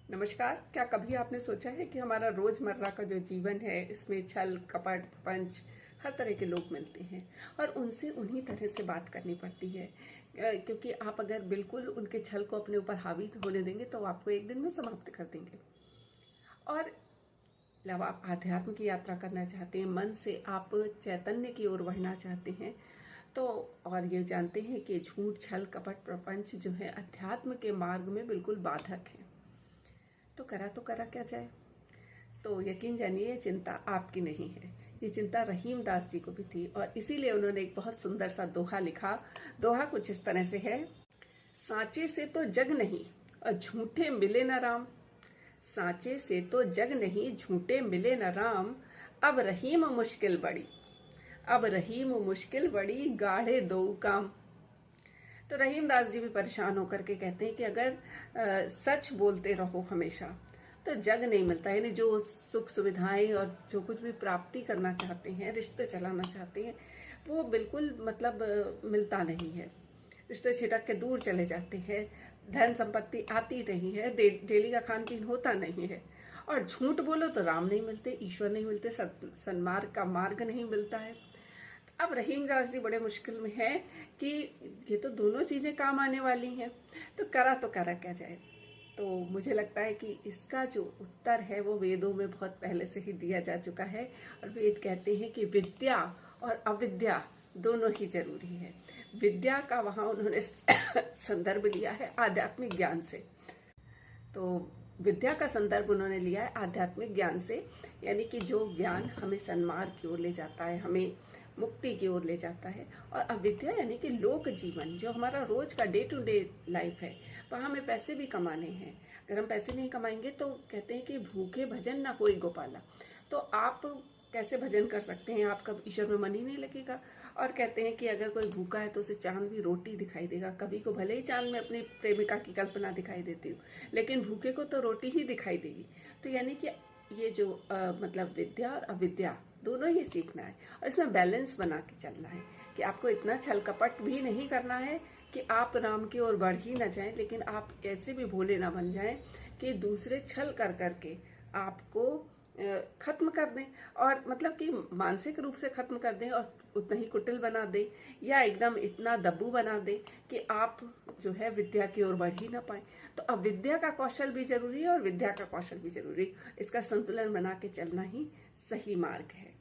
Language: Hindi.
नमस्कार। क्या कभी आपने सोचा है कि हमारा रोजमर्रा का जो जीवन है इसमें छल कपट पंच हर तरह के लोग मिलते हैं और उनसे उन्हीं तरह से बात करनी पड़ती है। क्योंकि आप अगर बिल्कुल उनके छल को अपने ऊपर हावी होने देंगे तो आपको एक दिन में समाप्त कर देंगे। और जब आप आध्यात्म की यात्रा करना चाहते हैं, मन से आप चैतन्य की ओर बढ़ना चाहते हैं, तो और ये जानते हैं कि झूठ छल कपट प्रपंच जो है अध्यात्म के मार्ग में बिल्कुल बाधक है, तो करा क्या जाए। तो यकीन जानिए ये चिंता आपकी नहीं है, ये चिंता रहीम दास जी को भी थी और इसीलिए उन्होंने एक बहुत सुंदर सा दोहा लिखा। दोहा कुछ इस तरह से है। सांचे से तो जग नहीं और झूठे मिले न राम। सांचे से तो जग नहीं झूठे मिले न राम। अब रहीम मुश्किल बड़ी, अब रहीम मुश्किल बड़ी गाढ़े दो काम। तो रहीम दास जी भी परेशान होकर के कहते हैं कि अगर सच बोलते रहो हमेशा तो जग नहीं मिलता। यानी जो सुख सुविधाएं और जो कुछ भी प्राप्ति करना चाहते हैं, रिश्ते चलाना चाहते हैं, वो बिल्कुल मिलता नहीं है। रिश्ते छिटक के दूर चले जाते हैं, धन संपत्ति आती नहीं है, डेली का खान पीन होता नहीं है। और झूठ बोलो तो राम नहीं मिलते, ईश्वर नहीं मिलते, सन्मार्ग का मार्ग नहीं मिलता है। अब रहीम दास जी बड़े मुश्किल में है कि ये तो दोनों चीजें काम आने वाली हैं, तो करा क्या जाए। तो मुझे लगता है कि इसका जो उत्तर है वो वेदों में बहुत पहले से ही दिया जा चुका है। और वेद कहते हैं कि विद्या और अविद्या दोनों ही जरूरी है। विद्या का वहां उन्होंने संदर्भ लिया है आध्यात्मिक ज्ञान से। तो विद्या का संदर्भ उन्होंने लिया है आध्यात्मिक ज्ञान से, यानी कि जो ज्ञान हमें सन्मार्ग की ओर ले जाता है, हमें मुक्ति की ओर ले जाता है। और अविद्या यानी कि लोक जीवन, जो हमारा रोज का डे टू डे लाइफ है, वहां हमें पैसे भी कमाने हैं। अगर हम पैसे नहीं कमाएंगे तो कहते हैं कि भूखे भजन ना कोई गोपाला। तो आप कैसे भजन कर सकते हैं, आपका ईश्वर में मन ही नहीं लगेगा। और कहते हैं कि अगर कोई भूखा है तो उसे चांद भी रोटी दिखाई देगा। कभी को भले ही चांद में अपनी प्रेमिका की कल्पना दिखाई देती हो, लेकिन भूखे को तो रोटी ही दिखाई देगी। तो यानी कि ये जो विद्या और अविद्या दोनों ही सीखना है और इसमें बैलेंस बना के चलना है कि आपको इतना छल कपट भी नहीं करना है कि आप राम की ओर बढ़ ही ना जाएं, लेकिन आप ऐसे भी भोले ना बन जाएं कि दूसरे छल कर करके आपको खत्म कर दें। और कि मानसिक रूप से खत्म कर दें और उतना ही कुटिल बना दें, या एकदम इतना दब्बू बना दें कि आप जो है विद्या की ओर बढ़ ही ना पाए। तो अविद्या का कौशल भी जरूरी है और विद्या का कौशल भी जरूरी है। इसका संतुलन बना के चलना ही सही मार्ग है।